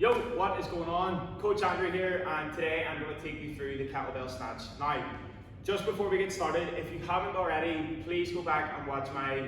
Yo, what is going on? Coach Andrew here, and today I'm going to take you through the kettlebell snatch. Now, just before we get started, if you haven't already, please go back and watch my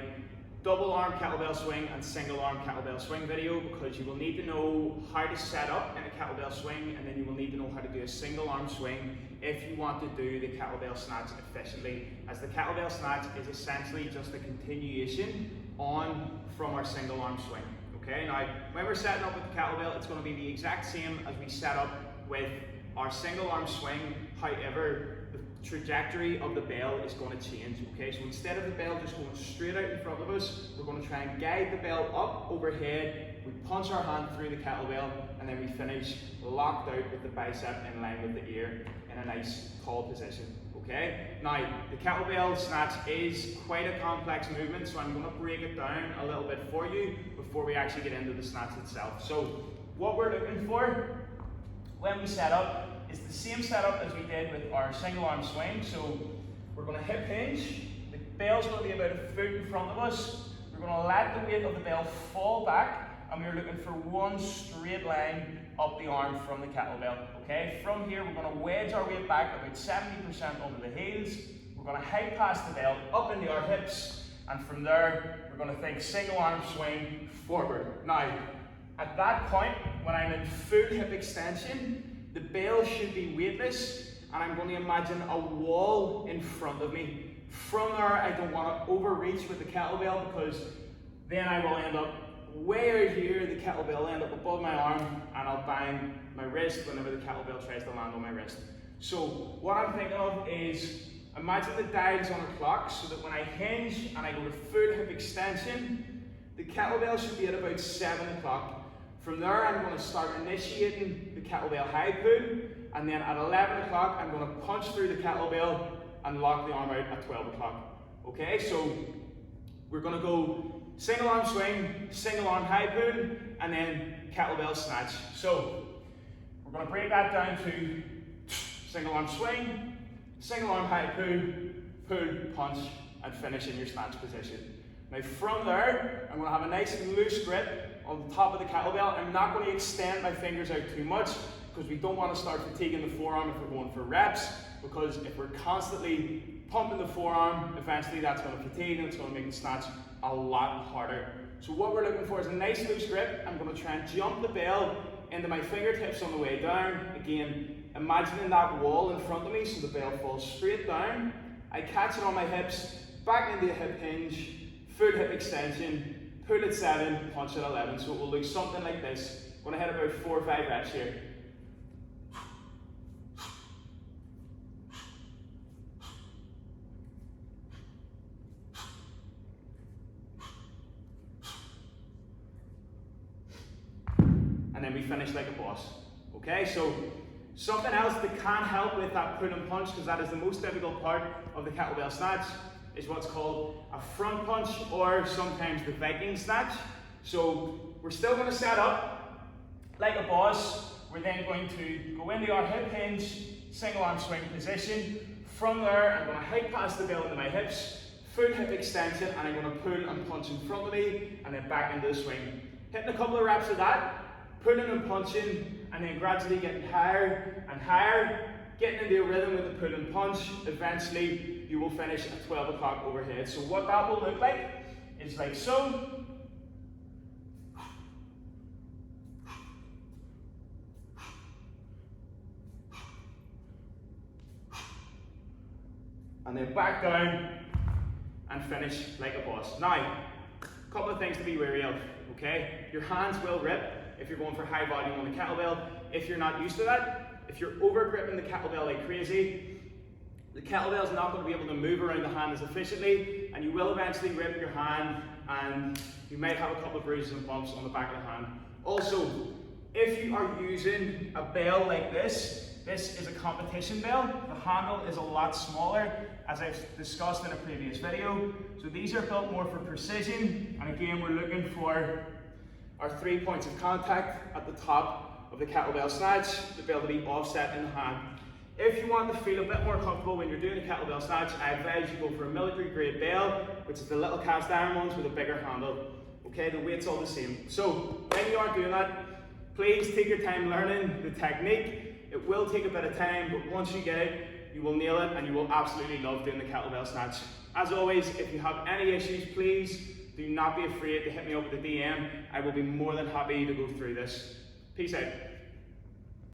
double arm kettlebell swing and single arm kettlebell swing video, because you will need to know how to set up in a kettlebell swing, and then you will need to know how to do a single arm swing if you want to do the kettlebell snatch efficiently, as the kettlebell snatch is essentially just a continuation on from our single arm swing. Okay, now when we're setting up with the kettlebell, it's going to be the exact same as we set up with our single arm swing. However, the trajectory of the bell is going to change. Okay, so instead of the bell just going straight out in front of us, we're going to try and guide the bell up overhead. We punch our hand through the kettlebell, and then we finish locked out with the bicep in line with the ear in a nice tall position. Okay, now the kettlebell snatch is quite a complex movement, so I'm going to break it down a little bit for you before we actually get into the snatch itself. So what we're looking for when we set up is the same setup as we did with our single arm swing. So we're going to hip hinge, the bell's going to be about a foot in front of us, we're going to let the weight of the bell fall back, and we're looking for one straight line up the arm from the kettlebell. Okay, from here we're going to wedge our weight back about 70% over the heels. We're going to high pass the bell up into our hips, and from there we're going to think single arm swing forward. Now, at that point, when I'm in full hip extension, the bell should be weightless, and I'm going to imagine a wall in front of me. From there, I don't want to overreach with the kettlebell, because then I will end up way out here, the kettlebell will end up above my arm, and I'll bang my wrist whenever the kettlebell tries to land on my wrist. So what I'm thinking of is, imagine the dials on a clock, so that when I hinge and I go to full hip extension, the kettlebell should be at about 7 o'clock. From there, I'm going to start initiating the kettlebell high pull, and then at 11 o'clock, I'm going to punch through the kettlebell and lock the arm out at 12 o'clock. Okay, so we're going to go single arm swing, single arm high pull, and then kettlebell snatch. So we're going to break that down to single arm swing, single arm high pull, pull, punch, and finish in your snatch position. Now from there, I'm going to have a nice loose grip on the top of the kettlebell. I'm not going to extend my fingers out too much, because we don't want to start fatiguing the forearm if we're going for reps, because if we're constantly pumping the forearm, eventually that's going to fatigue and it's going to make the snatch a lot harder. So what we're looking for is a nice loose grip. I'm going to try and jump the bell into my fingertips on the way down. Again, imagining that wall in front of me, so the bell falls straight down. I catch it on my hips, back into a hip hinge, full hip extension, pull at 7, punch at 11. So it will look something like this. I'm going to hit about 4 or 5 reps here. And then we finish like a boss. Okay, so something else that can help with that pull and punch, because that is the most difficult part of the kettlebell snatch, is what's called a front punch, or sometimes the Viking snatch. So we're still going to set up like a boss. We're then going to go into our hip hinge, single arm swing position. From there, I'm going to high pass the bell into my hips, full hip extension, and I'm going to pull and punch in front of me, and then back into the swing. Hitting a couple of reps of that, pulling and punching, and then gradually getting higher and higher, getting into a rhythm with the pull and punch. Eventually, you will finish at 12 o'clock overhead. So what that will look like is like so. And then back down and finish like a boss. Now, a couple of things to be wary of, okay? Your hands will rip if you're going for high volume on the kettlebell. If you're not used to that, if you're over gripping the kettlebell like crazy, the kettlebell is not going to be able to move around the hand as efficiently, and you will eventually rip your hand, and you might have a couple of bruises and bumps on the back of the hand. Also, if you are using a bell like this is a competition bell. The handle is a lot smaller, as I've discussed in a previous video. So these are built more for precision, and again, we're looking for our 3 points of contact at the top of the kettlebell snatch, the bell to be offset in the hand. If you want to feel a bit more comfortable when you're doing a kettlebell snatch, I advise you go for a military grade bell, which is the little cast iron ones with a bigger handle. Okay, the weight's all the same. So when you are doing that, Please take your time learning the technique. It will take a bit of time, but once you get it, you will nail it and you will absolutely love doing the kettlebell snatch. As always, if you have any issues, please do not be afraid to hit me up with a DM. I will be more than happy to go through this. Peace out.